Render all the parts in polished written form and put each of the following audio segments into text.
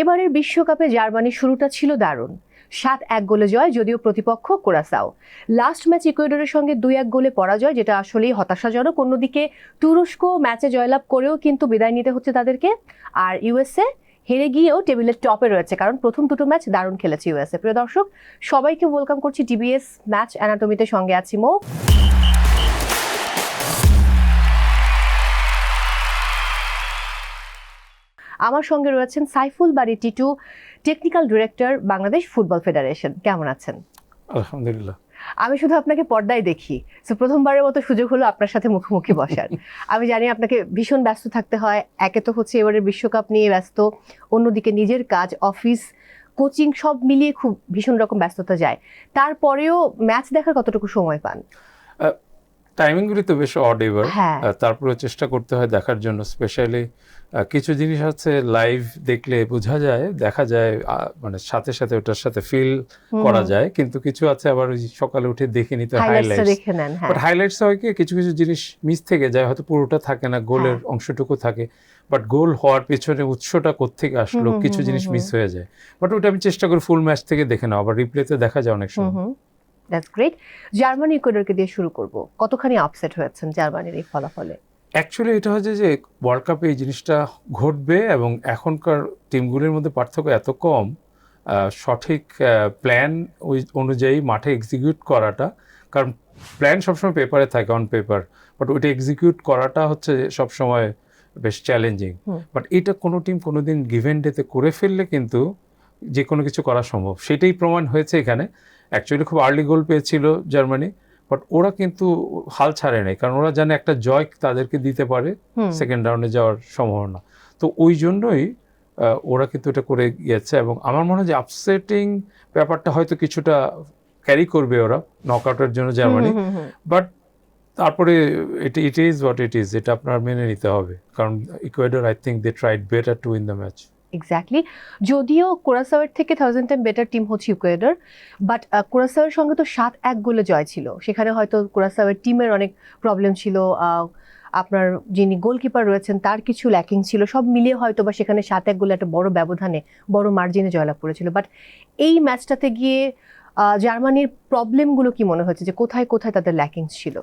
এবারের বিশ্বকাপে জার্মানির শুরুটা ছিল দারুণ। 7-1 গোলে জয়, যদিও প্রতিপক্ষ কুরাসাও। লাস্ট ম্যাচ ইকুয়েডরের সঙ্গে 2-1 গোলে পরাজয়, যেটা আসলেই হতাশাজনক। অন্যদিকে তুরস্ক ম্যাচে জয়লাভ করেও কিন্তু বিদায় নিতে হচ্ছে তাদেরকে। আর ইউএসএ হেরে গিয়েও টেবিলের টপে রয়েছে, কারণ প্রথম দুটো ম্যাচ দারুণ খেলেছে ইউএসএ। প্রিয় দর্শক, সবাইকে ওয়েলকাম করছি ডিবিএস ম্যাচ অ্যানাটমিতে। সঙ্গে আছি মো। আমার সঙ্গে রয়েছেন Saiful Bari Titu, technical director, Bangladesh football federation. কেমন আছেন? আলহামদুলিল্লাহ। আমি শুধু আপনাকে পর্দায় দেখি, তো প্রথমবারের মতো সুযোগ হলো আপনার সাথে মুখোমুখি বসার। আমি জানি আপনাকে ভীষণ ব্যস্ত থাকতে হয়। একে তো হচ্ছে এবারের বিশ্বকাপ নিয়ে ব্যস্ত, অন্যদিকে নিজের কাজ, অফিস, কোচিং সব মিলিয়ে খুব ভীষণ রকম ব্যস্ততা যায়। তারপরেও ম্যাচ দেখার কতটুকু সময় পান? টাইমিংগুলি তো বেশ অড এবার। তারপরে চেষ্টা করতে হয় দেখার জন্য। স্পেশালি কিছু জিনিস আছে লাইভ দেখলে বোঝা যায়, দেখা যায়, মানে সাথে সাথে ওটার সাথে ফিল করা যায়। কিন্তু কিছু আছে আবার ওই সকালে উঠে দেখে নিতে হাইলাইটস। বাট হাইলাইটস হয় কি, কিছু কিছু জিনিস মিস থেকে যায়, হয়তো পুরোটা থাকে না, গোলের অংশটুকু থাকে। বাট গোল হওয়ার পেছনে উৎসটা কোত্থেকে আসলো, কিছু জিনিস মিস হয়ে যায়। বাট ওটা আমি চেষ্টা করি ফুল ম্যাচ থেকে দেখে নাও, আবার রিপ্লেতে দেখা যায় অনেক সময়। That's great. জার্মানি ইকুয়েডরকে দিয়ে শুরু করব। কতখানি আপসেট হয়েছেন জার্মানির এই ফলাফলে? অ্যাকচুয়ালি এটা হচ্ছে যে ওয়ার্ল্ড কাপে এই জিনিসটা ঘটবে, এবং এখনকার টিমগুলির মধ্যে পার্থক্য এত কম, সঠিক প্ল্যান ওই অনুযায়ী মাঠে এক্সিকিউট করাটা, কারণ প্ল্যান সবসময় পেপারে থাকে, অন পেপার, বাট ওইটা এক্সিকিউট করাটা হচ্ছে সবসময় বেশ চ্যালেঞ্জিং। বাট এটা কোনো টিম কোনোদিন গিভেন ডেতে করে ফেললে কিন্তু যে কোনো কিছু করা সম্ভব, সেটাই প্রমাণ হয়েছে এখানে। অ্যাকচুয়ালি খুব আর্লি গোল পেয়েছিল জার্মানি, বাট ওরা কিন্তু হাল ছাড়ে নাই, কারণ ওরা জানে একটা জয় তাদেরকে দিতে পারে সেকেন্ড রাউন্ডে যাওয়ার সম্ভাবনা। তো ওই জন্যই ওরা কিন্তু এটা করে গিয়েছে, এবং আমার মনে হয় যে আপসেটিং ব্যাপারটা হয়তো কিছুটা ক্যারি করবে ওরা নকআউটের জন্য জার্মানি। বাট তারপরে it is what it is, এটা আপনার মেনে নিতে হবে, কারণ Ecuador I think they tried better to win the match. Exactly. যদিও কুরাসাওয়ের থেকে 1000 টাইম বেটার টিম হচ্ছে ইকুয়েডর, বাট কুরাসাওয়ের সঙ্গে তো 7-1 গোলে জয় ছিল। সেখানে হয়তো কুরাসাওয়ের টিমের অনেক প্রবলেম ছিল, আপনার যিনি গোলকিপার রয়েছেন তার কিছু ল্যাকিং ছিল, সব মিলিয়ে হয়তো বা সেখানে 7-1 গোলে একটা বড় ব্যবধানে, বড় মার্জিনে জয়লাভ করেছিল। বাট এই ম্যাচটাতে গিয়ে জার্মানির প্রবলেমগুলো কি মনে হচ্ছে, যে কোথায় কোথায় তাদের ল্যাকিংস ছিল?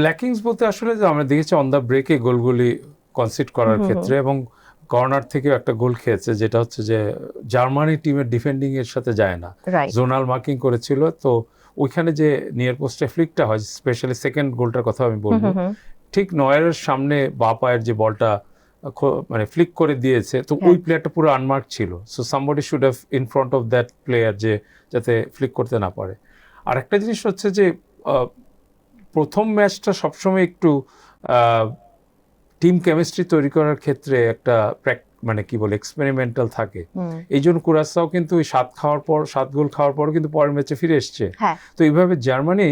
ল্যাকিংস বলতে আসলে যে আমরা দেখেছি অন দ্য ব্রেকে গোলগুলি কনসিড করার ক্ষেত্রে, এবং কর্নার থেকেও একটা গোল খেয়েছে, যেটা হচ্ছে যে জার্মানি টিমের ডিফেন্ডিং এর সাথে যায় না, জোনাল মার্কিং করেছিল। তো ওইখানে যে নিয়ার পোস্টে ফ্লিকটা হয়, স্পেশালি সেকেন্ড গোলটার কথা আমি বলবো, ঠিক নয়ারের সামনে বা পায়ের যে বলটা মানে ফ্লিক করে দিয়েছে, তো ওই প্লেয়ারটা পুরো আনমার্ক ছিল। So somebody should have in front of that player, যে যাতে ফ্লিক করতে না পারে। আর একটা জিনিস হচ্ছে যে প্রথম ম্যাচটা সবসময় একটু টিম কেমিস্ট্রি তৈরি করার ক্ষেত্রে একটা মানে কি বলে এক্সপেরিমেন্টাল থাকে। এই জন্য কুরাসাও কিন্তু ওই 7 গোল খাওয়ার পর কিন্তু পরের ম্যাচে ফিরে এসছে। তো এইভাবে জার্মানি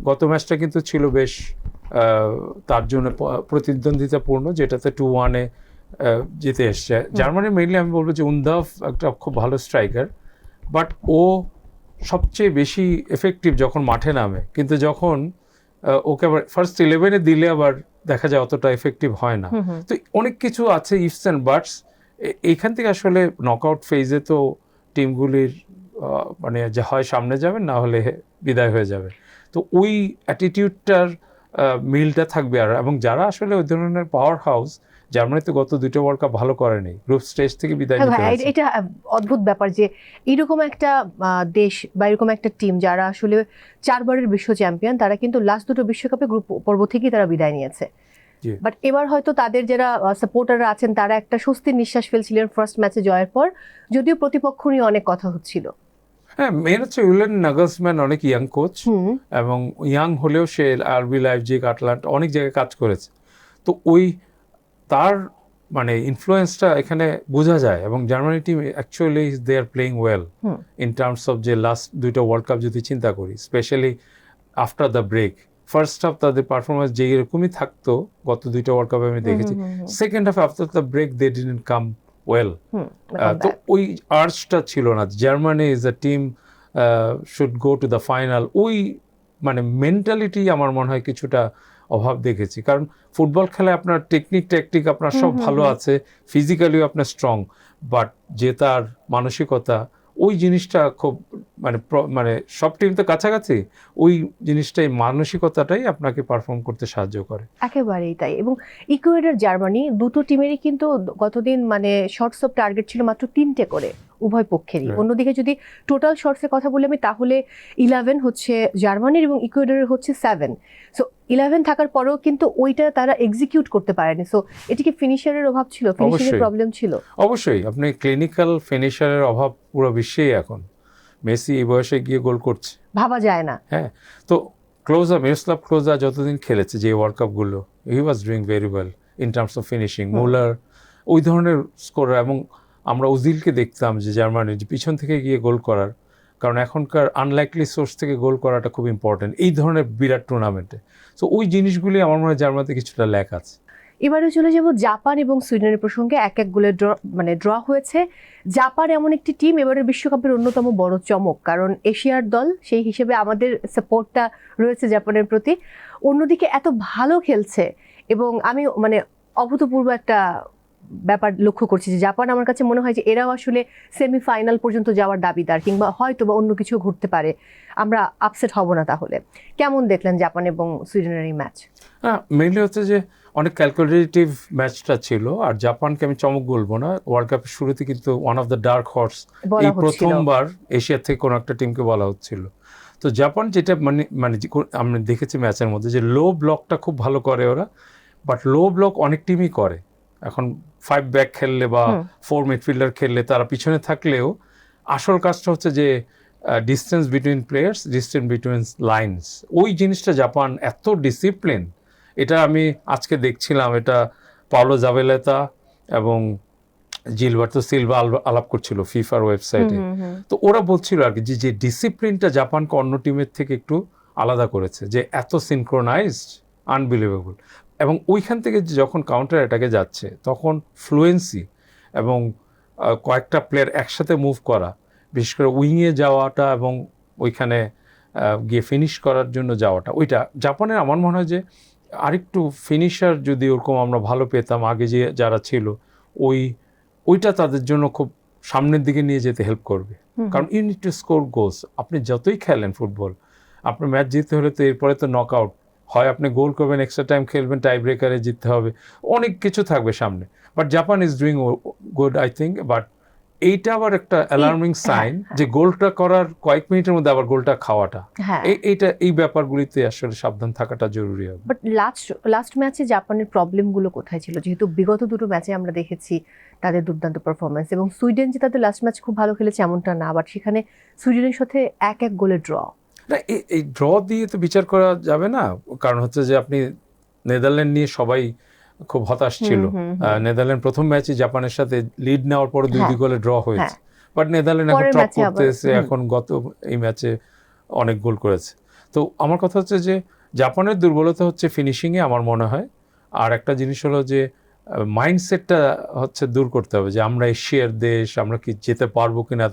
গত ম্যাচটা কিন্তু ছিল বেশ তার জন্য প্রতিদ্বন্দ্বিতাপূর্ণ, যেটাতে 2-1 জিতে এসছে জার্মানি। মেইনলি আমি বলবো যে উনদাফ একটা খুব ভালো স্ট্রাইকার, বাট ও সবচেয়ে বেশি এফেক্টিভ যখন মাঠে নামে, কিন্তু যখন ওকে আবার ফার্স্ট 11-এ দিলে আবার দেখা যায় অতটা এফেক্টিভ হয় না। তো অনেক কিছু আছে ইফস অ্যান্ড বাটস। এইখান থেকে আসলে নকআউট ফেজে তো টিমগুলির মানে যে হয় সামনে যাবে, না হলে বিদায় হয়ে যাবে। তো ওই অ্যাটিটিউডটার মিলটা থাকবে। আর এবং যারা আসলে ওই ধরনের পাওয়ার হাউস, জার্মানি তো গত 2টা ওয়ার্ল্ড কাপ ভালো করেনি, গ্রুপ স্টেজ থেকে বিদায় নিতে হয়েছে। এটা অদ্ভুত ব্যাপার যে এরকম একটা দেশ বা এরকম একটা টিম যারা আসলে 4 বারের বিশ্ব চ্যাম্পিয়ন, তারা কিন্তু লাস্ট দুটো বিশ্বকাপে গ্রুপ পর্ব থেকেই তারা বিদায় নিয়েছে। বাট এবার হয়তো তাদের যারা সাপোর্টাররা আছেন তারা একটা স্বস্তির নিঃশ্বাস ফেলছিলেন ফার্স্ট ম্যাচে জয়ের পর, যদিও প্রতিপক্ষ নিয়ে অনেক কথা হচ্ছিল। হ্যাঁ, মেন হচ্ছে উইলেন নাগলসম্যান অনেক ইয়াং কোচ, এবং ইয়াং হলেও সে আরবি লাইপজিগ, আটলান্টা অনেক জায়গায় কাজ করেছে। তো ওই তার মানে ইনফ্লুয়েন্সটা এখানে বোঝা যায়, এবং Germany team actually they are playing well in terms of যে লাস্ট 2টা ওয়ার্ল্ড কাপ যদি চিন্তা করি, specially after the break. First half তাদের পারফরমেন্স যে এরকমই থাকতো গত 2টা ওয়ার্ল্ড কাপে আমি দেখেছি, second half after the break they didn't come well. তো ওই আর্জটা ছিল না, Germany is a team should go to the final. ওই মানে মেন্টালিটি আমার মনে হয় কিছুটা অভাব দেখেছি, কারণ ফুটবল খেলায় আপনার টেকনিক ট্যাকটিক আপনার সব ভালো আছে, ফিজিক্যালিও আপনার স্ট্রং, বাট যে তার মানসিকতা, ওই জিনিসটা খুব মানে সব টিম তো কাছাকাছি, ওই জিনিসটাই মানসিকতাটাই আপনাকে পারফর্ম করতে সাহায্য করে। একেবারেই তাই। এবং ইকুয়েডর জার্মানি দুটো টিমেরই কিন্তু গতদিন মানে শর্টস অফ টার্গেট ছিল মাত্র 3টে করে উভয় পক্ষেরই। Right. অন্যদিকে যদি টোটাল শর্টসের কথা বলি আমি, তাহলে 11 হচ্ছে জার্মানির এবং ইকুয়েডরের হচ্ছে 7। সো 11 থাকার পরেও কিন্তু ওইটা তারা এক্সিকিউট করতে পারেনি। সো এটা কি ফিনিশারের অভাব ছিল, ফিনিশিং এর অবশ্যই। প্রবলেম ছিল? অবশ্যই, আপনি ক্লিনিক্যাল ফিনিশারের অভাব পুরো বিশ্বেই এখন। মেসি এই বয়সে গিয়ে গোল করছে, ভাবা যায় না। হ্যাঁ। তো মিরোস্লাভ ক্লোজা যতদিন খেলেছে যে ওয়ার্ল্ড কাপগুলো, he was doing very well in terms of finishing. Muller ওই ধরনের স্কোরার, এবং আমরা ওজিলকে দেখতাম যে জার্মানির যে পিছন থেকে গিয়ে গোল করার, কারণ এখনকার আনলাইকলি সোর্স থেকে গোল করাটা খুব ইম্পর্টেন্ট এই ধরনের বিরাট টুর্নামেন্টে। সো ওই জিনিসগুলি আমার মনে হয় জার্মানিতে কিছুটা ল্যাক আছে। এবারে চলে যাব জাপান এবং সুইডেনের প্রসঙ্গে। এক গোলে ড্র হয়েছে। জাপান এমন একটি টিম এবারের বিশ্বকাপের অন্যতম বড় চমক, কারণ এশিয়ার দল সেই হিসেবে আমাদের সাপোর্টটা রয়েছে জাপানের প্রতি। অন্যদিকে এত ভালো খেলছে এবং আমি মানে অভূতপূর্ব একটা ব্যাপার লক্ষ্য করছি যে জাপান, আমার কাছে মনে হয় যে এরাও আসলে সেমিফাইনাল পর্যন্ত যাওয়ার দাবিদার, কিংবা হয়তো বা অন্য কিছু ঘটতে পারে, আমরা আপসেট হব না। তাহলে কেমন দেখলেন জাপান এবং সুইডেনের এই ম্যাচ? মেইনলি হচ্ছে যে অনেক ক্যালকুলেটিভ ম্যাচটা ছিল, আর জাপানকে আমি চমক বলবো না, ওয়ার্ল্ড কাপের শুরুতে কিন্তু one of the dark horse এই প্রথমবার এশিয়া থেকে কোনো একটা টিমকে বলা হচ্ছিল। তো জাপান যেটা মানে আমরা দেখেছি ম্যাচের মধ্যে যে লো ব্লকটা খুব ভালো করে ওরা, বাট লো ব্লক অনেক টিমই করে। এখন 5 ব্যাক খেললে বা 4 মিডফিল্ডার খেললে, তারা পিছনে থাকলেও আসল কাজটা হচ্ছে যে distance between players, distance between lines, ওই জিনিসটা জাপান এত ডিসিপ্লিন। এটা আমি আজকে দেখছিলাম, এটা পাওলো জাভেলেতা এবং জিলবার্তো সিলভা আলাপ করছিল ফিফার ওয়েবসাইটে। তো ওরা বলছিল আর কি যে ডিসিপ্লিনটা জাপানকে অন্য টিমের থেকে একটু আলাদা করেছে, যে এত সিনক্রোনাইজড, আনবিলিভেবল। এবং ওইখান থেকে যখন কাউন্টার অ্যাটাকে যাচ্ছে তখন ফ্লুয়েন্সি এবং কয়েকটা প্লেয়ার একসাথে মুভ করা, বিশেষ করে উইংয়ে যাওয়াটা এবং ওইখানে গিয়ে ফিনিশ করার জন্য যাওয়াটা, ওইটা জাপানের আমার মনে হয় যে আরেকটু ফিনিশার যদি ওরকম আমরা ভালো পেতাম আগে যে যারা ছিল, ওইটা তাদের জন্য খুব সামনের দিকে নিয়ে যেতে হেল্প করবে। কারণ you need to score goals. আপনি যতই খেলেন ফুটবল, আপনার ম্যাচ জিততে হলে তো এরপরে তো নক আউট হয়, আপনি গোল করবেন, এক্সট্রা টাইম খেলবেন, টাই ব্রেকারে জিততে হবে, অনেক কিছু থাকবে সামনে। But Japan is doing good I think. But এইটা আবার একটা অ্যালার্মিং সাইন যে গোলটা করার কয়েক মিনিটের মধ্যে আবার গোলটা খাওয়াটা, এই ব্যাপারগুলিতে আসলে সাবধান থাকাটা জরুরি হবে। বাট লাস্ট ম্যাচে জাপানের প্রবলেমগুলো কোথায় ছিল? যেহেতু বিগত দুটো ম্যাচে আমরা দেখেছি তাদের দুর্দান্ত পারফরমেন্স, এবং সুইডেন যে তাদের লাস্ট ম্যাচ খুব ভালো খেলেছে এমনটা না, বাট সেখানে সুইডেনের সাথে 1-1 গোলে ড্র। না, এই ড্র দিয়ে তো বিচার করা যাবে না, কারণ হচ্ছে যে আপনি নেদারল্যান্ড নিয়ে সবাই খুব হতাশ ছিল। নেদারল্যান্ড প্রথম ম্যাচে জাপানের সাথে লিড নেওয়ার পরে 2-2 গোলে ড্র হয়েছে, বাট নেদারল্যান্ড এখন টপ করতেছে, এখন এই ম্যাচে অনেক গোল করেছে। তো আমার কথা হচ্ছে যে জাপানের দুর্বলতা হচ্ছে ফিনিশিংয়ে আমার মনে হয়। আর একটা জিনিস হলো যে মাইন্ডসেটটা হচ্ছে দূর করতে হবে, যে আমরা এশিয়ার দেশ, আমরা কি যেতে পারবো কিনা।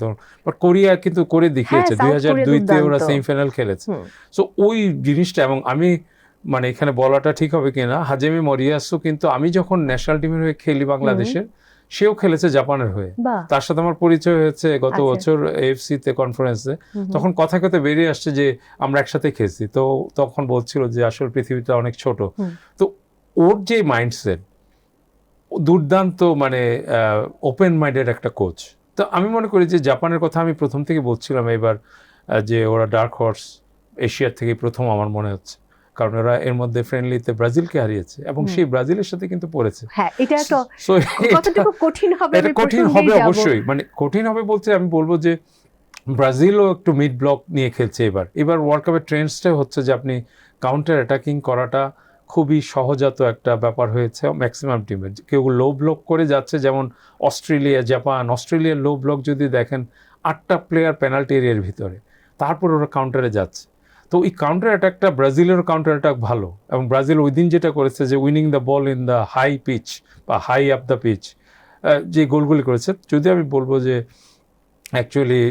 বাট কোরিয়া কিন্তু করে দেখিয়েছে, 2002-তে ওরা সেমিফাইনাল খেলেছে। সো ওই জিনিসটা, এবং আমি মানে এখানে বলাটা ঠিক হবে কিনা, হাজেমি মরিয়াসু কিন্তু আমি যখন ন্যাশনাল টিমের হয়ে খেলি বাংলাদেশের, সেও খেলেছে জাপানের হয়ে। তার সাথে আমার পরিচয় হয়েছে গত বছর এএফসি তে কনফারেন্সে। তখন কথা কথা বেরিয়ে আসছে যে আমরা একসাথে খেলছি। তো তখন বলছিল যে আসলে পৃথিবীটা অনেক ছোট। তো ওর যে মাইন্ডসেট, দুর্দান্ত, মানে ওপেন মাইন্ডেড একটা কোচ। তো আমি মনে করি যে জাপানের কথা আমি প্রথম থেকে বলছিলাম এবার, যে ওরা ডার্ক হর্স এশিয়ার থেকে প্রথম আমার মনে হচ্ছে, কারণ ওরা এর মধ্যে ফ্রেন্ডলিতে ব্রাজিলকে হারিয়েছে এবং সেই ব্রাজিলের সাথে কিন্তু পড়েছে। এটা কঠিন হবে অবশ্যই, মানে কঠিন হবে বলতে আমি বলবো যে ব্রাজিলও একটু মিড ব্লক নিয়ে খেলছে এবার ওয়ার্ল্ড কাপের ট্রেন্ডসটাই হচ্ছে যে আপনি কাউন্টার অ্যাটাকিং করাটা খুবই সহজাত একটা ব্যাপার হয়েছে ম্যাক্সিমাম টিমের। কেউ লো ব্লক করে যাচ্ছে, যেমন অস্ট্রেলিয়া, জাপান। অস্ট্রেলিয়ার লো ব্লক যদি দেখেন, 8টা প্লেয়ার পেনাল্টি এরিয়ার ভিতরে, তারপর ওরা কাউন্টারে যাচ্ছে। তো এই কাউন্টার অ্যাটাকটা, ব্রাজিলের কাউন্টার অ্যাটাক ভালো, এবং ব্রাজিল ওই দিন যেটা করেছে যে winning the ball in the high pitch বা হাই আপ দ্য পিচ, যে গোলগুলি করেছে, যদি আমি বলবো যে অ্যাকচুয়ালি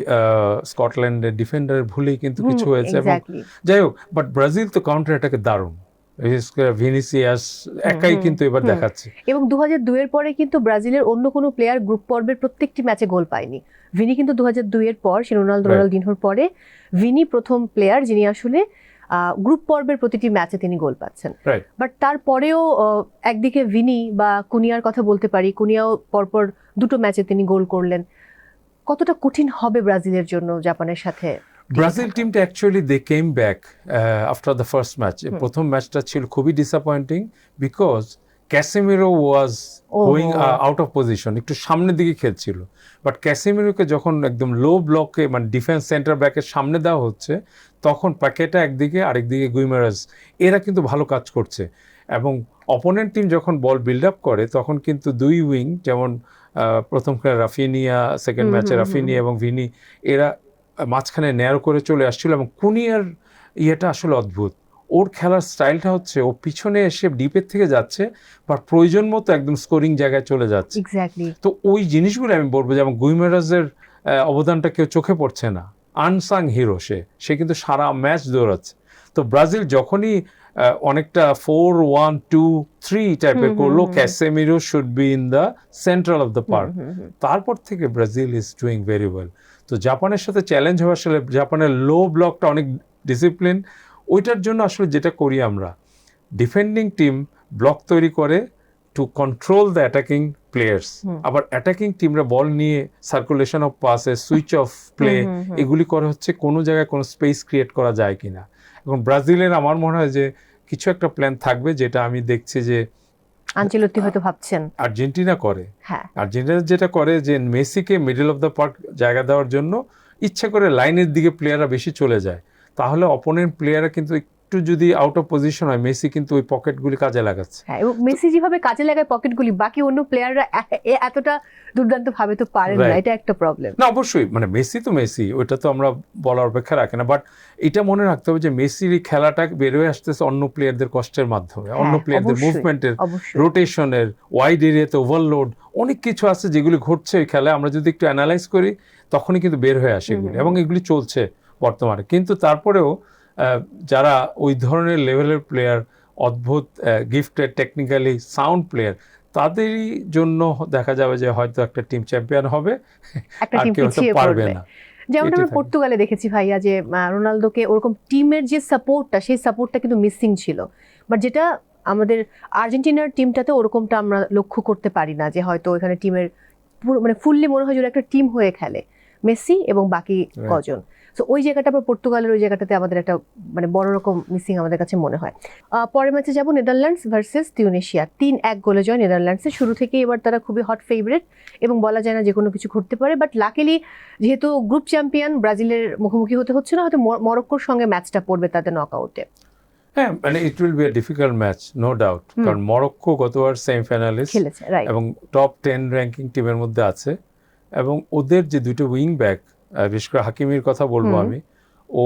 স্কটল্যান্ডের ডিফেন্ডারের ভুলেই কিন্তু কিছু হয়েছে, এবং যাই হোক, বাট ব্রাজিল তো কাউন্টার অ্যাটাকে দারুণ। বিশেষ করে ভিনিসিয়াস একাই কিন্তু এবার হুম। দেখাচ্ছে। এবং 2002 এর পরে কিন্তু ব্রাজিলের অন্য কোনো প্লেয়ার গ্রুপ পর্বের প্রত্যেকটি ম্যাচে গোল পায়নি। ভিনি কিন্তু 2002 এর পর, সে রোনালদো, Right. রোনালদিনহোর পরে ভিনি প্রথম প্লেয়ার যিনি আসলে গ্রুপ পর্বের প্রতিটি ম্যাচে তিনি গোল পাচ্ছেন। রাইট। বাট তারপরেও একদিকে ভিনি বা কুনিয়ার কথা বলতে পারি, কুনিয়াও পরপর দুটো ম্যাচে তিনি গোল করলেন। কতটা কঠিন হবে ব্রাজিলের জন্য জাপানের সাথে? ব্রাজিল টিমটা actually they came back after the first match. প্রথম ম্যাচটা ছিল খুবই disappointing because Casemiro was going out of position, একটু সামনের দিকে খেলছিল। বাট ক্যাসেমিরোকে যখন একদম লো ব্লকে মানে ডিফেন্স সেন্টার ব্যাকের সামনে দেওয়া হচ্ছে, তখন প্যাকেটা একদিকে আরেকদিকে গুইমারাস, এরা কিন্তু ভালো কাজ করছে। এবং অপোনেন্ট টিম যখন বল বিল্ড আপ করে তখন কিন্তু দুই উইং, যেমন প্রথম খেলা রাফিনিয়া, সেকেন্ড ম্যাচে রাফিনিয়া এবং ভিনি, এরা মাঝখানে ন্যারো করে চলে আসছিল। এবং কুনিয়ার ইয়েটা আসলে অদ্ভুত, ওর খেলার স্টাইলটা হচ্ছে ও পিছনে এসে ডিপের থেকে যাচ্ছে বা প্রয়োজন মতো একদম স্কোরিং জায়গায় চলে যাচ্ছে। এক্স্যাক্টলি। তো ওই জিনিসগুলো আমি বলবো, যেমন গুইমারাজের অবদানটা কেউ চোখে পড়ছে না, আনসাং হিরো সে কিন্তু সারা ম্যাচ দৌড়াচ্ছে। তো ব্রাজিল যখনই অনেকটা 4-1-2-3 টাইপের করলো, Casemiro should be in the central of the park, তারপর থেকে Brazil is doing very well. তো জাপানের সাথে চ্যালেঞ্জ হবে আসলে, জাপানের লো ব্লকটা অনেক ডিসিপ্লিন, ওইটার জন্য আসলে যেটা করি আমরা, ডিফেন্ডিং টিম ব্লক তৈরি করে to control the attacking players, আবার অ্যাটাকিং টিমরা বল নিয়ে circulation of passes, switch off play, এগুলি করে হচ্ছে কোনো জায়গায় কোনো স্পেস ক্রিয়েট করা যায় কিনা। এখন ব্রাজিলের আমার মনে হয় যে কিছু একটা প্ল্যান থাকবে, যেটা আমি দেখছি যে আনচেলত্তি হয়তো ভাবছেন আর্জেন্টিনা করে। হ্যাঁ, আর্জেন্টিনা যেটা করে যে মেসিকে মিডল অফ দ্য পার্ক জায়গা দেওয়ার জন্য ইচ্ছা করে লাইনের দিকে প্লেয়াররা বেশি চলে যায়, তাহলে অপোনেন্ট প্লেয়াররা কিন্তু একটু যদি আউট অফ পজিশন হয়, মেসি কিন্তু ওই পকেটগুলি কাজে লাগাচ্ছে। হ্যাঁ, এবং মেসি যেভাবে কাজে লাগায় পকেটগুলি, বাকি অন্য প্লেয়াররা এতটা দুর্দান্ত ভাবে তো পারেন না, এটা একটা প্রবলেম। না অবশ্যই, মানে মেসি তো মেসি, ওইটা তো আমরা বলার অপেক্ষা রাখি না। বাট এটা মনে রাখতে হবে যে মেসির এই খেলাটা বেরোয় আসতেছে অন্য প্লেয়ারদের কষ্টের মাধ্যমে, অন্য প্লেয়ারদের মুভমেন্টের, রোটেশনের, ওয়াইড এরিয়াতে ওভারলোড, অনেক কিছু আছে যেগুলি ঘটছে ওই খেলায়। আমরা যদি একটু অ্যানালাইজ করি তখনই কিন্তু বের হয়ে আসে এগুলি, এবং এগুলি চলছে বর্তমানে। কিন্তু তারপরেও যারা ওই ধরনের লেভেলের প্লেয়ার, অদ্ভুত গিফটেড, টেকনিক্যালি সাউন্ড প্লেয়ার, তাদেরই জন্য দেখা যাবে যে হয়তো একটা টিম চ্যাম্পিয়ন হবে, একটা আর টিম কেউ হয়তো পিছিয়ে পারবে পড়বে। না। যেমন আমরা পর্তুগালে দেখেছি ভাইয়া, যে রোনালদোকে ওরকম টিমের যে সাপোর্টটা, সেই সাপোর্টটা কিন্তু মিসিং ছিল। বাট যেটা আমাদের আর্জেন্টিনার টিমটাতে ওরকমটা আমরা লক্ষ্য করতে পারি না, যে হয়তো এখানে টিমের পুরো মানে ফুললি মনে হয় যে একটা টিম হয়ে খেলে, মেসি এবং বাকি কজন। সো ওই জায়গাটা আমরা পর্তুগালের ওই জায়গাটাতে আমাদের একটা মানে বড় রকম মিসিং আমাদের কাছে মনে হয়। পরের ম্যাচে যাব নেদারল্যান্ডস ভার্সেস তিউনিশিয়া। 3-1 গোলে জয় নেদারল্যান্ডসের। শুরু থেকেই এবার তারা খুবই হট ফেভারিট এবং বলা যায় না যে কোনো কিছু ঘটতে পারে। বাট লাকিলি যেহেতু গ্রুপ চ্যাম্পিয়ন ব্রাজিলের মুখোমুখি হতে হচ্ছে না, হয়তো মরক্কোর সঙ্গে ম্যাচটা পড়বে তাদের নকআউটে। হ্যাঁ, মানে it will be a difficult match, no doubt, কারণ মরক্কো গতবার সেমিফাইনালিস্ট খেলেছে, রাইট, এবং টপ 10 র্যাঙ্কিং টিমের মধ্যে আছে। এবং ওদের যে দুটো উইং ব্যাক, বিশেষ করে হাকিমির কথা বলবো আমি, ও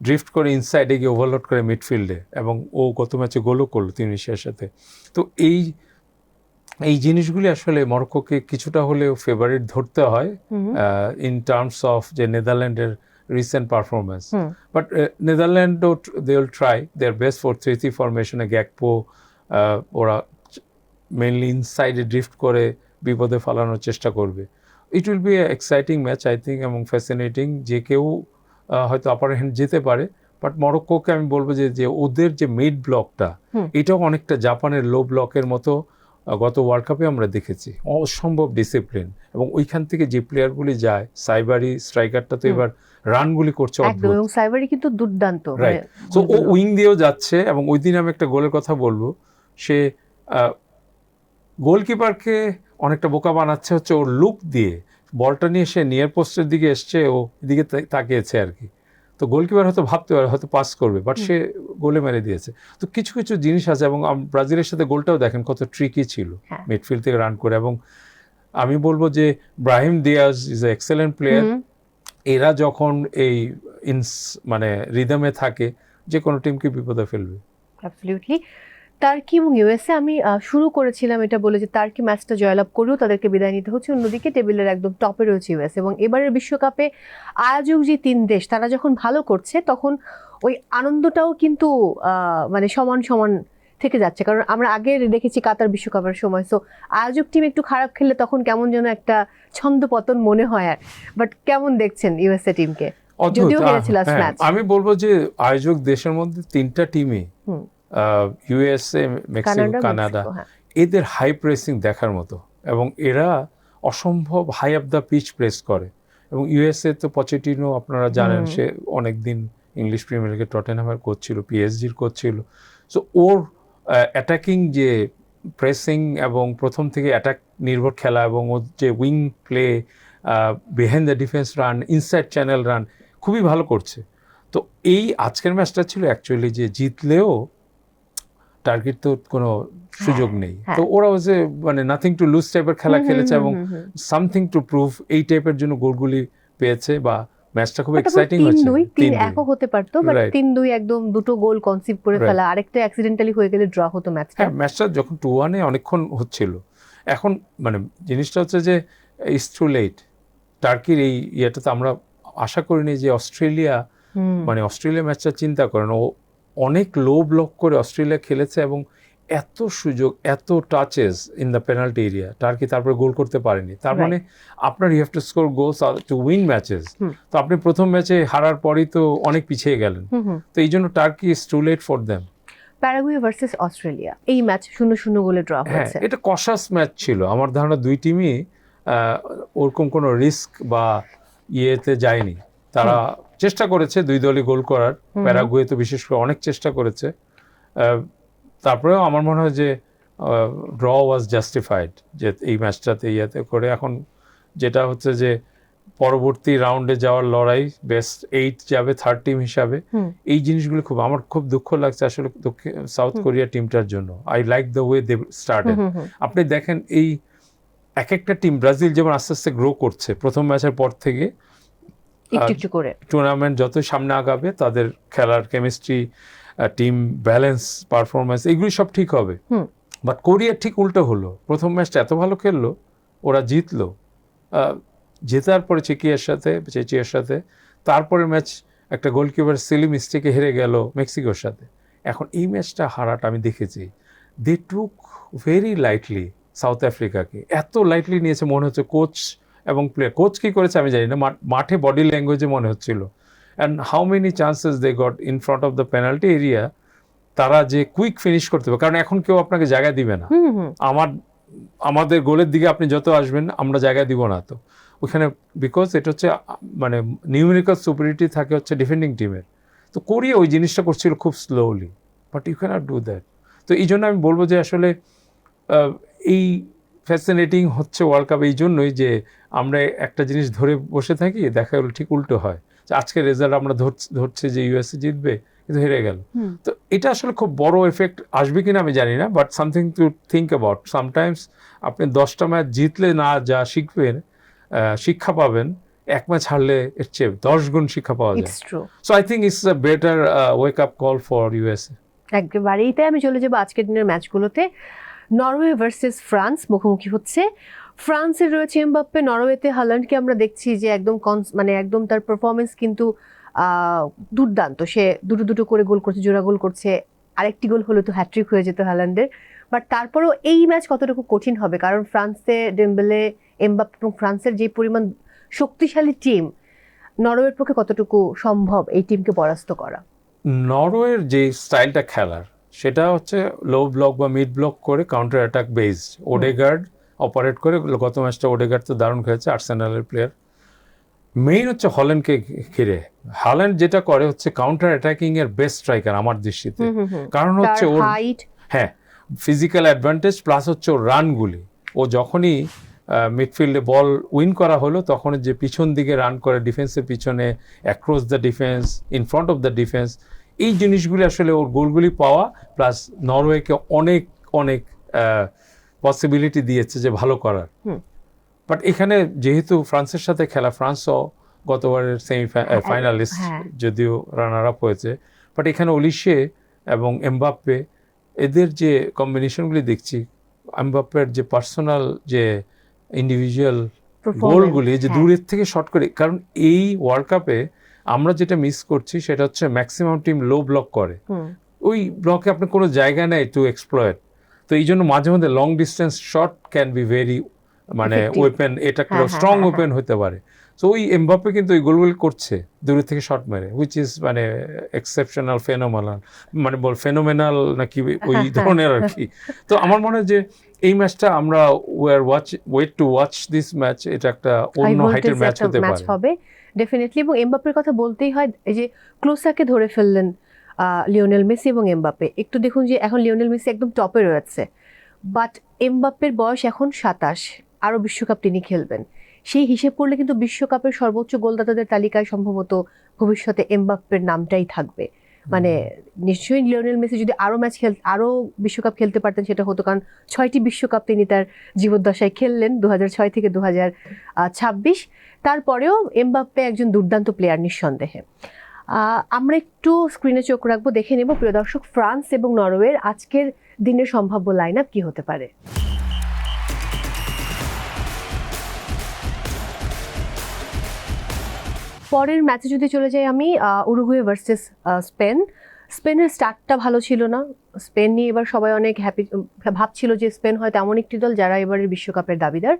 ড্রিফট করে ইনসাইডে গিয়ে ওভারলোড করে মিডফিল্ডে, এবং ও গত ম্যাচে গোলও করলো তিউনিশিয়ার সাথে। তো এই জিনিসগুলি আসলে মরক্কোকে কিছুটা হলেও ফেভারিট ধরতে হয় ইন টার্মস অফ যে নেদারল্যান্ডের রিসেন্ট পারফরমেন্স। বাট নেদারল্যান্ডও they will try their best 4-3-3 ফরমেশনে। গ্যাকপো ওরা মেনলি ইনসাইডে ড্রিফট করে বিপদে ফালানোর চেষ্টা করবে। It will be exciting match I think, এবং ফ্যাসিনেটিং। যে কেউ হয়তো আপার হ্যান্ড যেতে পারে, বাট মরক্কোকে আমি বলবো যে ওদের যে মিড ব্লকটা, এটাও অনেকটা জাপানের লো ব্লকের মতো গত ওয়ার্ল্ড কাপে আমরা দেখেছি। অসম্ভব ডিসিপ্লিন, এবং ওইখান থেকে যে প্লেয়ারগুলি যায়, সাইবারি স্ট্রাইকারটা তো এবার রানগুলি করছে অদ্ভুত, এবং সাইবারি কিন্তু দুর্দান্ত, রাইট। সো ও উইং দিয়েও যাচ্ছে। এবং ওই দিন আমি একটা গোলের কথা বলবো, সে গোলকিপারকে অনেকটা বোকা বানাচ্ছে হচ্ছে ওর লুক দিয়ে। বলটা নিয়ে সে নিয়ার পোস্টের দিকে এসছে, ও এদিকে তাকিয়েছে আর কি। তো গোলকিপার হয়তো ভাবতে পারে হয়তো পাস করবে, বাট সে গোলে মেরে দিয়েছে। তো কিছু কিছু জিনিস আছে, এবং ব্রাজিলের সাথে গোলটাও দেখেন কত ট্রিকি ছিল, মিডফিল্ড থেকে রান করে। এবং আমি বলবো যে Brahim Diaz is a excellent player. এরা যখন এই মানে রিদমে থাকে, যে কোনো টিমকে বিপদে ফেলবে। অ্যাবসলিউটলি। টার্কি এবং ইউএসএ আমি শুরু করেছিলাম এটা বলে যে টার্কি ম্যাচটা জয়লাভ করেও তাদেরকে বিদায় নিতে হচ্ছে, অন্যদিকে টেবিলের একদম টপে রয়েছে ইউএসএ। এবং এবারের বিশ্বকাপে আয়োজক যে 3 দেশ তারা যখন ভালো করছে তখন ওই আনন্দটাও কিন্তু মানে সমান সমান থেকে যাচ্ছে, কারণ আমরা আগে দেখেছি কাতার বিশ্বকাপের সময়, সো আয়োজক টিম একটু খারাপ খেললে তখন কেমন যেন একটা ছন্দ পতন মনে হয়। আর বাট কেমন দেখছেন ইউএসএ টিমকে, যদিও হেরেছে লাস্ট ম্যাচ? আমি বলবো যে আয়োজক দেশের মধ্যে 3টা টিমই ইউএসএ, মেক্সিকো, কানাডা, এদের হাই প্রেসিং দেখার মতো, এবং এরা অসম্ভব high of the pitch press করে। এবং ইউএসএ তো পচেটিনো আপনারা জানেন, সে অনেকদিন ইংলিশ প্রিমিয়ার লিগে টটেনহ্যামের কোচ ছিল, পিএসজির কোচ ছিল। সো ওর অ্যাটাকিং যে প্রেসিং এবং প্রথম থেকে অ্যাটাক নির্ভর খেলা, এবং ওর যে wing play, behind the defence run, inside channel run খুবই ভালো করছে। তো এই আজকের ম্যাচটা ছিল অ্যাকচুয়ালি যে জিতলেও টার্গেট তো কোনো সুযোগ নেই, তো ওরা হচ্ছে মানে নাথিং টু লুজ টাইপের খেলা খেলেছে এবং সামথিং টু প্রুভ এই টাইপের জন্য গোলগুলি পেয়েছে, বা ম্যাচটা খুব এক্সাইটিং হচ্ছে। 3-1 হতে পারতো, বাট 3-2 একদম দুটো গোল কনসিভ করে ফেলা, আরেকটা অ্যাক্সিডেন্টালি হয়ে গেলে ড্র হতো ম্যাচটা। হ্যাঁ, ম্যাচটা যখন 2-1 অনেকক্ষণ হচ্ছিল, এখন মানে জিনিসটা হচ্ছে যে ইটস টু লেট। টার্কির এই ইয়েটাতে আমরা আশা করিনি যে অস্ট্রেলিয়া, মানে অস্ট্রেলিয়া ম্যাচটা চিন্তা করেন, ও অনেক লো ব্লক করে অস্ট্রেলিয়া খেলেছে এবং এত সুযোগ, এত touches in the penalty area, Turkey তারপরে গোল করতে পারেনি। তার মানে আপনার you have to score goals to win matches. তো আপনি প্রথম ম্যাচে হারার পরই তো অনেক পিছিয়ে গেলেন, তো এই জন্য Turkey is too late for them. Paraguay versus Australia, এই ম্যাচ 0-0 গোলে ড্র হয়েছে। এটা কশাস ম্যাচ ছিল, আমার ধারণা দুই টিমই ওরকম কোনো রিস্ক বা ইয়েতে যায়নি। তারা চেষ্টা করেছে দুই দলই গোল করার, প্যারাগুয়ে তো বিশেষ করে অনেক চেষ্টা করেছে। তারপরেও আমার মনে হয় যে ড্র ওয়াজ জাস্টিফাইড, যে এই ম্যাচটাতে ইয়েতে করে। এখন যেটা হচ্ছে যে পরবর্তী রাউন্ডে যাওয়ার লড়াই, বেস্ট 8 যাবে থার্ড টিম হিসাবে। এই জিনিসগুলো আমার খুব দুঃখ লাগছে আসলে সাউথ কোরিয়া টিমটার জন্য। I like the way they started. আপনি দেখেন এই এক একটা টিম, ব্রাজিল যেমন আস্তে আস্তে গ্রো করছে প্রথম ম্যাচের পর থেকে, একটু করে টুর্নামেন্ট যত সামনে আগাবে তাদের খেলার কেমিস্ট্রি, টিম ব্যালেন্স, পারফরমেন্স, এগুলি সব ঠিক হবে। বাট কোরিয়া ঠিক উল্টো হলো, প্রথম ম্যাচটা এত ভালো খেললো, ওরা জিতলো, জেতার পরে চেচিয়ার সাথে তারপরে ম্যাচ একটা গোলকিপার সিলি মিস্টেকে হেরে গেল মেক্সিকোর সাথে। এখন এই ম্যাচটা হারাটা আমি দেখেছি, দে টুক ভেরি লাইটলি সাউথ আফ্রিকাকে, এত লাইটলি নিয়েছে মনে হচ্ছে কোচ এবং প্লেয়ার। কোচ কী করেছে আমি জানি না, মাঠে বডি ল্যাঙ্গুয়েজে মনে হচ্ছিল। And how many chances they got in front of the penalty area, তারা যে কুইক ফিনিশ করতে হবে, কারণ এখন কেউ আপনাকে জায়গা দিবে না। আমাদের গোলের দিকে আপনি যত আসবেন আমরা জায়গা দিব না, তো ওখানে বিকজ এটা হচ্ছে মানে নিউমেরিক্যাল সুপারিটি থাকে হচ্ছে ডিফেন্ডিং টিমের। তো কোরিয়া ওই জিনিসটা করছিল খুব slowly, but you can't do that. তো এই জন্য আমি বলবো যে আসলে এই ফ্যাসিনেটিং হচ্ছে ওয়ার্ল্ড কাপ এই জন্যই যে আমরা একটা জিনিস ধরে বসে থাকি, দেখা গেলো ঠিক উল্টো হয়। আজকের রেজাল্ট আমরা ধরছে যে ইউএসএ জিতবে, কিন্তু হেরে গেল। তো এটা আসলে খুব বড় এফেক্ট আসবে কিনা আমি জানি না, but something to think about. Sometimes আপনি 10টা ম্যাচ জিতলে না যা শিখবেন, শিক্ষা পাবেন, এক ম্যাচ হারলে এর চেয়ে 10 গুণ শিক্ষা পাওয়া যায়। So I think it's a better wake up call for USA. একেবারেই তাই। আমি চলে যাবো আজকের দিনের ম্যাচগুলোতে। নরওয়ে ভার্সেস ফ্রান্স মুখোমুখি হচ্ছে। ফ্রান্সের রয়েছে এমবাপ্পে, নরওয়েতে হাল্যান্ডকে আমরা দেখছি যে একদম মানে একদম তার পারফরমেন্স কিন্তু দুর্দান্ত। সে দুটো করে গোল করছে, জোড়া গোল করছে, আরেকটি গোল হলে তো হ্যাট্রিক হয়ে যেত হাল্যান্ডের। বাট তারপরেও এই ম্যাচ কতটুকু কঠিন হবে, কারণ ফ্রান্সে ডেম্বেলে, এমবাপ্পে এবং ফ্রান্সের যে পরিমাণ শক্তিশালী টিম, নরওয়ের পক্ষে কতটুকু সম্ভব এই টিমকে পরাস্ত করা? নরওয়ের যে স্টাইলটা খেলার, সেটা হচ্ছে লো ব্লক বা মিড ব্লক করে counter attack based. Odegaard operate করে, গত ম্যাচটা ওডেগার্ড তো দারুণ খেলেছে, আর্সেনালের প্লেয়ার। মেইন হচ্ছে হল্যান্ডকে ঘিরে। হল্যান্ড যেটা করে হচ্ছে কাউন্টার অ্যাটাকিং এর বেস্ট স্ট্রাইকার আমার দৃষ্টিতে, কারণ হচ্ছে ওর ফিজিক্যাল অ্যাডভান্টেজ প্লাস হচ্ছে ওর রানগুলি। ও যখনই মিডফিল্ডে বল উইন করা হলো তখন যে পিছন দিকে রান করে ডিফেন্সের পিছনে, across the defence, in front of the defence, এই জিনিসগুলি আসলে ওর গোলগুলি পাওয়া, প্লাস নরওয়েকে অনেক অনেক পসিবিলিটি দিয়েছে যে ভালো করার। বাট এখানে যেহেতু ফ্রান্সের সাথে খেলা, ফ্রান্সও গতবারের ফাইনালিস্ট, যদিও রানার আপ হয়েছে, বাট এখানে ওলিশে এবং এমবাপ্পে এদের যে কম্বিনেশনগুলি দেখছি, এমবাপ্পের যে পার্সোনাল যে ইন্ডিভিজুয়াল গোলগুলি যে দূরের থেকে শট করে, কারণ এই ওয়ার্ল্ড কাপে আমরা যেটা মিস করছি সেটা হচ্ছে ম্যাক্সিমাম টিম লো ব্লক করে, ওই ব্লকে আপনার কোনো জায়গা নেই টু এক্সপ্লয়েট। তো এই জন্য মাঝে মধ্যে long distance shot can be very মানে ওয়েপেন, এটা একটা স্ট্রং ওয়েপেন হতে পারে। সো ওই এমবাপ্পে কিন্তু ওই গোলগুলি করছে দূরের থেকে শট মেরে, হুইচ ইজ মানে এক্সেপশনাল ফেনোমেনাল, মানে ফেনোমেনাল নাকি ওই ধরনের আর কি। তো আমার মনে হয় যে এই ম্যাচটা আমরা wait to watch this match, এটা একটা অন্য হাইটের ম্যাচ হতে পারে ডেফিনেটলি। এবং এমবাপ্পের কথা বলতেই হয়, এই যে ক্লোসাকে ধরে ফেললেন লিওনেল মেসি এবং এমবাপ্পে। একটু দেখুন যে এখন লিওনেল মেসি একদম টপে রয়েছে, বাট এমবাপ্পের বয়স এখন 27, আরও বিশ্বকাপ তিনি খেলবেন। সেই হিসেব করলে কিন্তু বিশ্বকাপের সর্বোচ্চ গোলদাতাদের তালিকায় সম্ভবত ভবিষ্যতে এমবাপ্পের নামটাই থাকবে। মানে নিশ্চয়ই লিওনেল মেসি যদি আরও বিশ্বকাপ খেলতে পারতেন সেটা হতো, কারণ 6টি বিশ্বকাপ তিনি তার জীবদ্দশায় খেললেন 2006 থেকে 2026। তারপরেও এমবাপ্পে একজন দুর্দান্ত প্লেয়ার নিঃসন্দেহে। আমরা একটু স্ক্রিনে চোখ রাখবো, দেখে নেব প্রিয় দর্শক, ফ্রান্স এবং নরওয়ের আজকের দিনের সম্ভাব্য লাইন আপ কি হতে পারে। পরের ম্যাচে যদি চলে যাই আমি, উরুগুয়ে ভার্সেস স্পেন। স্পেনের স্টার্টটা ভালো ছিল না, স্পেন নিয়ে এবার সবাই অনেক ভাবছিল যে স্পেন হয়তো এমন একটি দল যারা এবারের বিশ্বকাপের দাবিদার।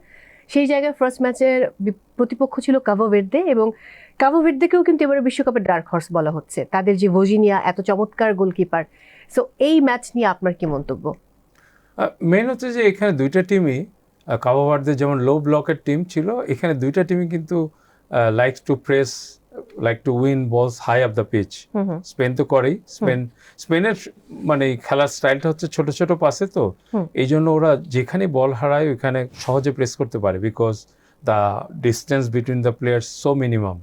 সেই জায়গায় ফার্স্ট ম্যাচের প্রতিপক্ষ ছিল কাভো ভের্দে, এবং কাভো ভের্দেকেও কিন্তু এবারে বিশ্বকাপের ডার্ক হর্স বলা হচ্ছে, তাদের যে ভোজিনিয়া এত চমৎকার গোলকিপার। সো এই ম্যাচ নিয়ে আপনার কি মন্তব্য? মেন হচ্ছে যে এখানে দুইটা টিমই, কাভো ভার্দে যেমন লো ব্লকের টিম ছিল, এখানে দুইটা টিমই কিন্তু like to press, like to win balls high of the pitch. Spain তো করেই, স্পেনের মানে খেলার স্টাইলটা হচ্ছে ছোট ছোট পাসে, তো এই জন্য ওরা যেখানে বল হারায় ওইখানে সহজে প্রেস করতে পারে, because the distance between the players so minimum.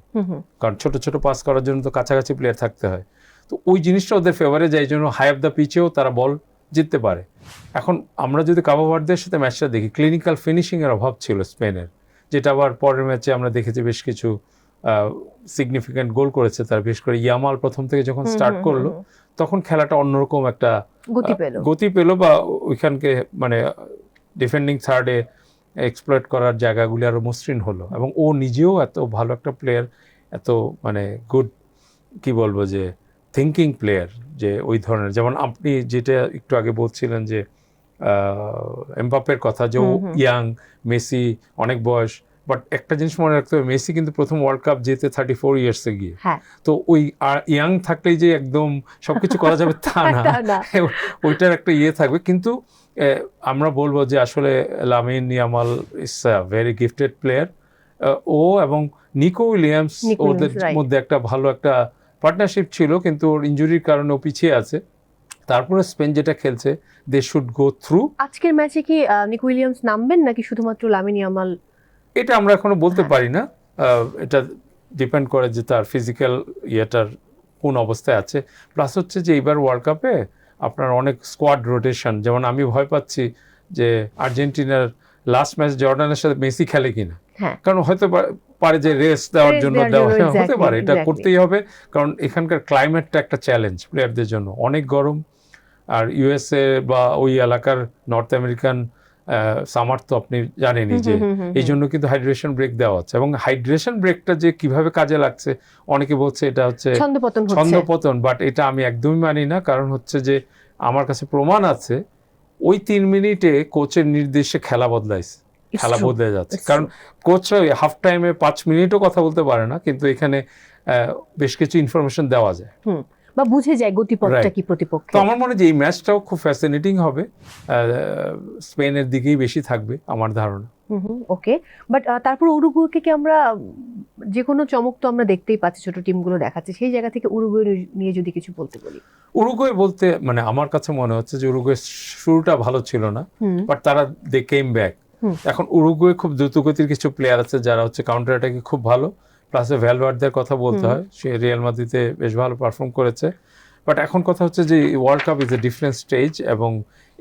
কারণ ছোট ছোট পাস করার জন্য তো কাছাকাছি প্লেয়ার থাকতে হয়, তো ওই জিনিসটা ওদের ফেভারে যায়, এই জন্য হাই অফ দ্য পিচেও তারা বল জিততে পারে। এখন আমরা যদি কাভো ভার্দের সাথে ম্যাচটা দেখি, ক্লিনিক্যাল ফিনিশিংয়ের অভাব ছিল স্পেনের, যেটা আবার পরের ম্যাচে আমরা দেখেছি বেশ কিছু সিগনিফিক্যান্ট গোল করেছে তার, বিশেষ করে ইয়ামাল প্রথম থেকে যখন স্টার্ট করলো তখন খেলাটা অন্যরকম একটা গতি পেল, বা ওইখানকে মানে ডিফেন্ডিং থার্ডে এক্সপ্লয়েট করার জায়গাগুলি আরো মসৃণ হলো, এবং ও নিজেও এত ভালো একটা প্লেয়ার, এত মানে গুড কি বলবো যে থিঙ্কিং প্লেয়ার, যে ওই ধরনের, যেমন আপনি যেটা একটু আগে বলছিলেন যে এমবাপ্পের কথা, যে ইয়াং, মেসি অনেক বয়স, বাট একটা জিনিস মনে রাখতে হবে, মেসি কিন্তু প্রথম ওয়ার্ল্ড কাপ জিতে 34 ইয়ার্সে গিয়ে, তো ওই ইয়াং থাকলেই যে একদম সবকিছু করা যাবে তা না, ওইটার একটা থাকবে। কিন্তু আমরা বলবো যে আসলে Lamine Yamal is a very gifted player, ও এবং নিকো উইলিয়ামস ওদের মধ্যে একটা ভালো একটা পার্টনারশিপ ছিল, কিন্তু ওর ইনজুরির কারণে ও পিছিয়ে আছে। তারপরে স্পেন যেটা খেলছে, দে শুড গো থ্রু। আজকের ম্যাচে কি নিকো উইলিয়ামস নামবেন নাকি শুধুমাত্র লামিন ইয়ামাল, এটা আমরা এখনো বলতে পারি না, এটা ডিপেন্ড করে যে তার ফিজিক্যাল ইয়েটার কোন অবস্থায় আছে। প্লাস হচ্ছে যে এইবার ওয়ার্ল্ড কাপে আপনার অনেক স্কোয়াড রোটেশন, যেমন আমি ভয় পাচ্ছি যে আর্জেন্টিনার লাস্ট ম্যাচ জর্ডানের সাথে মেসি খেলে কিনা, কারণ হয়তো পারে যে রেস্ট দেওয়ার জন্য দেওয়া হতে পারে, এটা করতেই হবে, কারণ এখানকার ক্লাইমেটটা একটা চ্যালেঞ্জ প্লেয়ারদের জন্য, অনেক গরম, আর ইউএসএ বা ওই এলাকার নর্থ আমেরিকান সামার তো আপনি জানেনই, যে এই জন্য কিন্তু হাইড্রেশন ব্রেক দেওয়া হচ্ছে, এবং হাইড্রেশন ব্রেকটা যে কিভাবে কাজে লাগছে অনেকে বলছে এটা হচ্ছে ছন্দপতন, বাট এটা আমি একদমই মানি না। কারণ হচ্ছে যে আমার কাছে প্রমাণ আছে ওই 3 মিনিটে কোচের নির্দেশে খেলা বদলে যাচ্ছে, কারণ কোচ হাফ টাইমে 5 মিনিটও কথা বলতে পারে না, কিন্তু এখানে বেশ কিছু ইনফরমেশন দেওয়া যায় বা বুঝে যায় গতিপথটা কি প্রতিপক্ষ। তো আমার মনে হয় যে এই ম্যাচটাও খুব ফ্যাসিনেটিং হবে, স্পেনের দিকেই বেশি থাকবে আমার ধারণা। ওকে, বাট তারপর উরুগুয়েকে কি আমরা যে কোনো চমক তো আমরা দেখতেই পাচ্ছি, ছোট টিমগুলো দেখাচ্ছে, সেই জায়গা থেকে উরুগুয়ে নিয়ে যদি কিছু বলতে বলি। উরুগুয়ে বলতে মানে আমার কাছে মনে হচ্ছে যে উরুগুয়ে শুরুটা ভালো ছিল না, বাট তারা দে কেম ব্যাক। এখন উরুগুয়ে খুব দ্রুতগতির কিছু প্লেয়ার আছে যারা হচ্ছে কাউন্টার অ্যাটাকে খুব ভালো, প্লাস ভ্যালভার্দের কথা বলতে হয়, সে রিয়াল মাদ্রিদে বেশ ভালো পারফর্ম করেছে। বাট এখন কথা হচ্ছে যে world cup is a different stage, এবং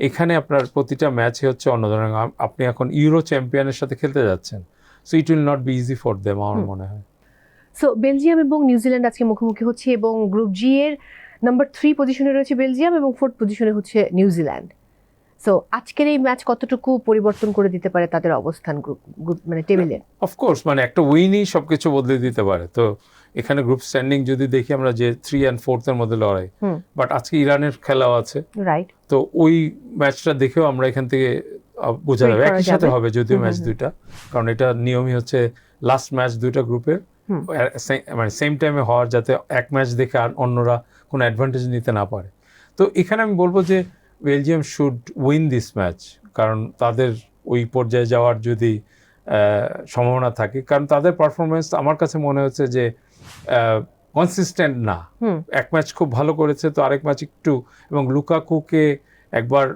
এখানে আপনার প্রতিটা ম্যাচই হচ্ছে অন্য ধরনের। আপনি এখন ইউরো চ্যাম্পিয়নের সাথে খেলতে যাচ্ছেন, so it will not be easy for them আমার মনে হয়। সো বেলজিয়াম এবং নিউজিল্যান্ড আজকে মুখোমুখি হচ্ছে, এবং গ্রুপ জি এর নাম্বার 3 পজিশনে রয়েছে বেলজিয়াম এবং 4th পজিশনে হচ্ছে নিউজিল্যান্ড। সো আজকের এই ম্যাচ কতটুকু পরিবর্তন করে দিতে পারে তাদের অবস্থান গ্রুপ মানে টেবিলে? অফকোর্স মানে একটা উইনই সবকিছু বদলে দিতে পারে। তো এখানে গ্রুপ স্ট্যান্ডিং যদি দেখি আমরা যে 3 and 4 এর মধ্যে লড়াই, বাট আজকে ইরানের খেলাও আছে, রাইট। তো ওই ম্যাচটা দেখেও আমরা এখান থেকে বোঝা যাবে একই সাথে হবে যদিও ম্যাচ দুইটা, কারণ এটা নিয়মই হচ্ছে লাস্ট ম্যাচ দুইটা গ্রুপের মানে সেম টাইমে হওয়ার, যাতে এক ম্যাচ দেখে আর অন্যরা কোনো অ্যাডভান্টেজ নিতে না পারে। তো এখানে আমি বলবো যে Belgium should win this match, কারণ তাদের ওই পর্যায়ে যাওয়ার যদি সম্ভাবনা থাকে, কারণ তাদের পারফরমেন্স আমার কাছে মনে হচ্ছে যে কনসিস্টেন্ট না। এক ম্যাচ খুব ভালো করেছে, তো আরেক ম্যাচ একটু, এবং লুকাকুকে একবার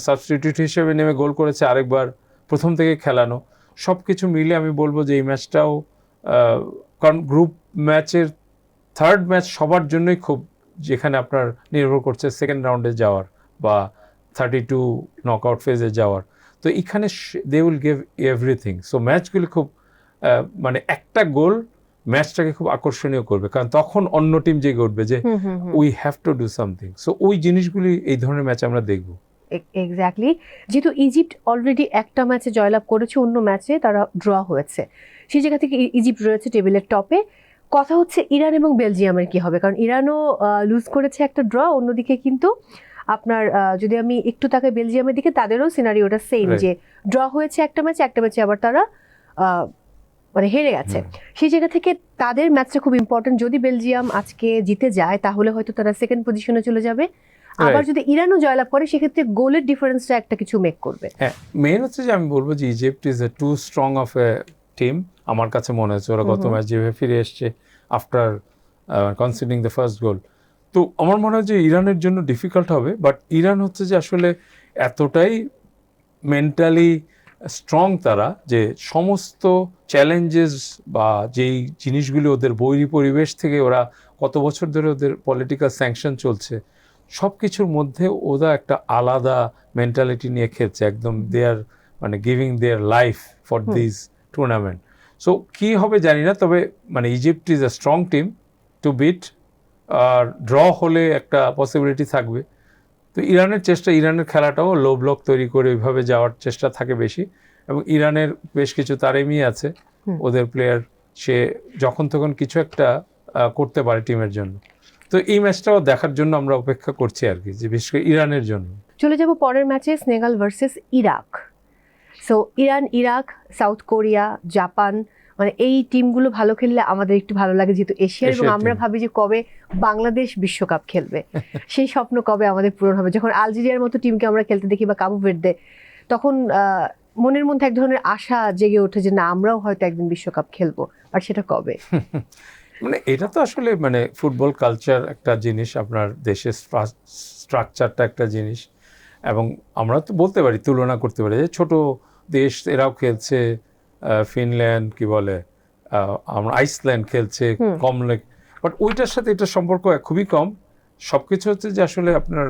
সাবস্টিটিউট হিসেবে নেমে গোল করেছে, আরেকবার প্রথম থেকে খেলানো, সব কিছু মিলে আমি বলবো যে এই ম্যাচটাও, কারণ গ্রুপ ম্যাচের থার্ড ম্যাচ সবার জন্যই খুব, যেখানে আপনার নির্ভর করছে সেকেন্ড রাউন্ডে যাওয়ার বা 32 নকআউট ফেজে যাওয়ার, তো এখানে they will give everything. So ম্যাচগুলি খুব মানে একটা গোল ম্যাচটাকে খুব আকর্ষণীয় করবে, কারণ তখন অন্য টিম জেগে উঠবে যে we have to do something. So ওই জিনিসগুলি এই ধরনের ম্যাচ আমরা দেখব। এক্স্যাক্টলি, যেহেতু ইজিপ্ট অলরেডি একটা ম্যাচে জয়লাভ করেছে, অন্য ম্যাচে তারা ড্র হয়েছে, সেই জায়গা থেকে ইজিপ্ট রয়েছে টেবিলের টপে। কথা হচ্ছে ইরান এবং বেলজিয়ামের কি হবে, কারণ ইরানও লুজ করেছে একটা ড্র, অন্যদিকে কিন্তু আপনার যদি আমি একটু তাকাই বেলজিয়ামের দিকে, তাদেরও সিনারিওটা সেম, যে ড্র হয়েছে একটা ম্যাচে আবার তারা মানে হেরে গেছে। সেই জায়গা থেকে তাদের ম্যাচটা খুব ইম্পর্টেন্ট। যদি বেলজিয়াম আজকে জিতে যায় তাহলে হয়তো তারা সেকেন্ড পজিশনে চলে যাবে, আবার যদি ইরানও জয়লাভ করে সেক্ষেত্রে গোলের ডিফারেন্সটা একটা কিছু মেক করবে। হ্যাঁ, মেইন হচ্ছে যে আমি বলবো যে Egypt is a too strong of a team. আমার কাছে মনে হচ্ছে ওরা গত ম্যাচ যেভাবে ফিরে এসছে আফটার কনসিডিং দ্য ফার্স্ট গোল, তো আমার মনে হয় যে ইরানের জন্য ডিফিকাল্ট হবে। বাট ইরান হচ্ছে যে আসলে এতটাই মেন্টালি স্ট্রং তারা, যে সমস্ত চ্যালেঞ্জেস বা যেই জিনিসগুলি ওদের বৈরী পরিবেশ থেকে, ওরা কত বছর ধরে ওদের পলিটিক্যাল স্যাংশন চলছে, সব কিছুর মধ্যে ওরা একটা আলাদা মেন্টালিটি নিয়ে খেলছে একদম। দে আর মানে giving their life for this tournament. So কী হবে জানি না, তবে মানে Egypt is a strong team to beat, আর ড্র হলে একটা পসিবিলিটি থাকবে। তো ইরানের খেলাটাও লো ব্লক তৈরি করে ওইভাবে যাওয়ার চেষ্টা থাকে বেশি, এবং ইরানের বেশ কিছু তারেমি আছে ওদের প্লেয়ার, সে যখন তখন কিছু একটা করতে পারে টিমের জন্য। তো এই ম্যাচটাও দেখার জন্য আমরা অপেক্ষা করছি আর কি, যে বিশেষ করে ইরানের জন্য। চলে যাব পরের ম্যাচে, Senegal versus Iraq. So Iran, Iraq, south Korea, Japan, মানে এই টিমগুলো ভালো খেললে আমাদের একটু ভালো লাগে, যেহেতু এশিয়ার, এবং আমরা ভাবি যে কবে বাংলাদেশ বিশ্বকাপ খেলবে, সেই স্বপ্ন কবে আমাদের পূরণ হবে। যখন আলজেরিয়ার মতো টিমকে আমরা খেলতে দেখি বা কাবু ভের্দে, তখন মনের মধ্যে এক ধরনের আশা জেগে ওঠে যে না, আমরাও হয়তো একদিন বিশ্বকাপ খেলবো, আর সেটা কবে। মানে এটা তো আসলে মানে ফুটবল কালচার একটা জিনিস, আপনার দেশের স্ট্রাকচারটা একটা জিনিস, এবং আমরা তো বলতে পারি, তুলনা করতে পারি যে ছোট দেশ এরাও খেলছে, ফিনল্যান্ড কি বলে, আমরা আইসল্যান্ড খেলছে কম, বাট ওইটার সাথে এটা সম্পর্ক খুবই কম। সব কিছু হচ্ছে যে আসলে আপনার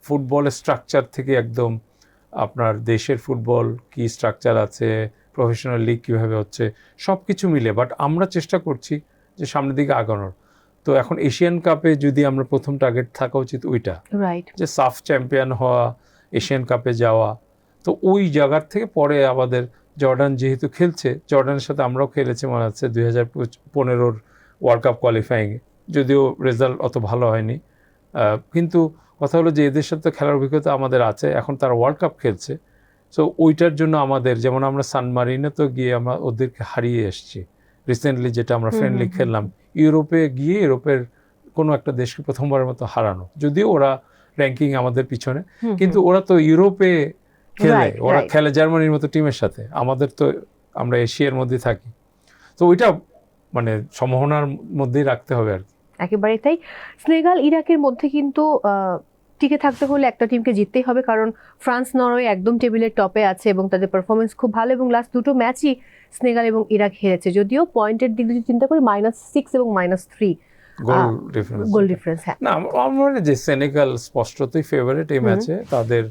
ফুটবলের স্ট্রাকচার থেকে একদম আপনার দেশের ফুটবল কি স্ট্রাকচার আছে, প্রফেশনাল লিগ কীভাবে হচ্ছে, সব কিছু মিলে। বাট আমরা চেষ্টা করছি যে সামনের দিকে আগানোর। তো এখন এশিয়ান কাপে যদি আমরা প্রথম টার্গেট থাকা উচিত ওইটা, রাইট, যে সাফ চ্যাম্পিয়ন হওয়া, এশিয়ান কাপে যাওয়া। তো ওই জায়গার থেকে পরে আমাদের জর্ডান যেহেতু খেলছে, জর্ডানের সাথে আমরাও খেলেছি মনে হচ্ছে 2015 ওয়ার্ল্ড কাপ কোয়ালিফাইংয়ে, যদিও রেজাল্ট অত ভালো হয়নি, কিন্তু কথা হলো যে এদের সাথে খেলার অভিজ্ঞতা আমাদের আছে, এখন তারা ওয়ার্ল্ড কাপ খেলছে। সো ওইটার জন্য আমাদের, যেমন আমরা সান মারিনো তো গিয়ে আমরা ওদেরকে হারিয়ে এসেছি রিসেন্টলি, যেটা আমরা ফ্রেন্ডলি খেললাম, ইউরোপে গিয়ে ইউরোপের কোনো একটা দেশকে প্রথমবারের মতো হারানো, যদিও ওরা র্যাঙ্কিং আমাদের পিছনে, কিন্তু ওরা তো ইউরোপে খেলে, ওরা খেলে জার্মানির মতো টিমের সাথে, আমাদের তো আমরা এশিয়ার মধ্যে থাকি। তো ওইটা মানে সম্ভাবনার মধ্যেই রাখতে হবে আর কি। একেবারেই তাই। সেনেগাল ইরাকের মধ্যে কিন্তু টিকে থাকতে হলে একটা টিমকে জিততেই হবে, কারণ ফ্রান্স, নরওয়ে একদম টেবিলের টপে আছে এবং তাদের পারফরমেন্স খুব ভালো, এবং লাস্ট দুটো ম্যাচই সেনেগাল এবং ইরাক হেরেছে, যদিও পয়েন্টের দিক দিয়ে চিন্তা করি -6 এবং -3 গোল ডিফারেন্স। হ্যাঁ, না, আমার মনে হয় যে সেনেগাল স্পষ্টতই ফেভারিট এই ম্যাচে। তাদের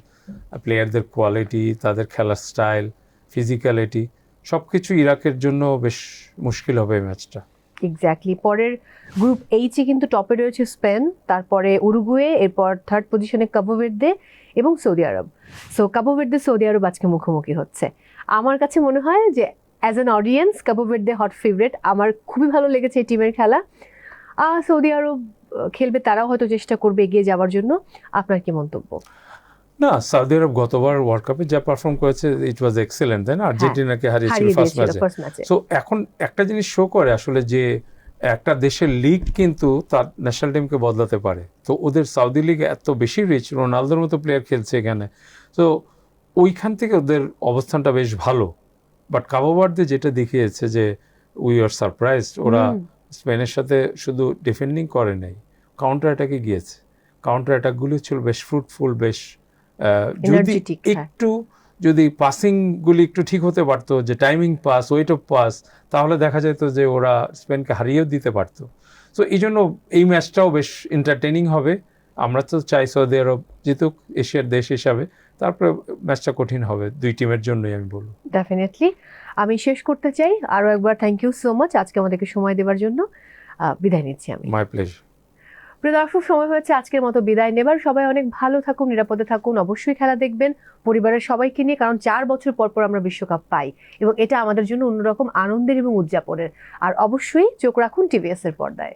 প্লেয়ারদের কোয়ালিটি, তাদের খেলার স্টাইল, ফিজিক্যালিটি, সবকিছু ইরাকের জন্য বেশ মুশকিল হবে এই ম্যাচটা। এক্স্যাক্টলি। পরের গ্রুপ এইচে কিন্তু টপে রয়েছে স্পেন, তারপরে উরুগুয়ে, এরপর থার্ড পজিশনে কাবো ভের্দে এবং Saudi Arab. So Cabo Verde Saudi Arab আজকে মুখোমুখি হচ্ছে। আমার কাছে মনে হয় যে as an audience Cabo Verde hot favourite. আমার খুবই ভালো লেগেছে এই টিমের খেলা। সৌদি আরব খেলবে, তারাও হয়তো চেষ্টা করবে এগিয়ে যাওয়ার জন্য। আপনার কি মন্তব্য? না, সৌদি আরব গতবার ওয়ার্ল্ড কাপে যা পারফর্ম করেছে ইট ওয়াজ এক্সেলেন্ট, তাই না? আর্জেন্টিনাকে হারিয়েছিল ফার্স্ট ম্যাচে। সো এখন একটা জিনিস শো করে আসলে যে একটা দেশের লিগ কিন্তু তার ন্যাশনাল টিমকে বদলাতে পারে। তো ওদের সৌদি লিগ এত বেশি রিচ, রোনালদোর মতো প্লেয়ার খেলছে এখানে, তো ওইখান থেকে ওদের অবস্থানটা বেশ ভালো। বাট কাবো ভার্দে যেটা দেখিয়েছে যে উই আর সারপ্রাইজড, ওরা স্পেনের সাথে শুধু ডিফেন্ডিং করে নাই, কাউন্টার অ্যাটাকে গিয়েছে। কাউন্টার অ্যাটাকগুলি ছিল বেশ ফ্রুটফুল, বেশ যদি একটু যদি পাসিংগুলি একটু ঠিক হতে পারতো, যে timing pass, weight of pass, তাহলে দেখা যেত যে ওরা স্পেনকে হারিয়েও দিতে পারতো। সো এই জন্য এই ম্যাচটাও বেশ এন্টারটেনিং হবে। আমরা তো চাই সৌদি আরব জিতুক এশিয়ার দেশ হিসাবে, তারপরে ম্যাচটা কঠিন হবে দুই টিমের জন্যই আমি বলবো। ডেফিনেটলি। আমি শেষ করতে চাই আরও একবার থ্যাংক ইউ সো মাচ আজকে আমাদেরকে সময় দেওয়ার জন্য। বিদায় নিচ্ছি আমি। My pleasure. প্রিয় দর্শক, সময় হয়েছে আজকের মতো বিদায় নেবার। সবাই অনেক ভালো থাকুন, নিরাপদে থাকুন, অবশ্যই খেলা দেখবেন পরিবারের সবাইকে নিয়ে, কারণ 4 বছর পর পর আমরা বিশ্বকাপ পাই এবং এটা আমাদের জন্য অন্যরকম আনন্দের এবং উদযাপনের। আর অবশ্যই চোখ রাখুন টিভিএস এর পর্দায়।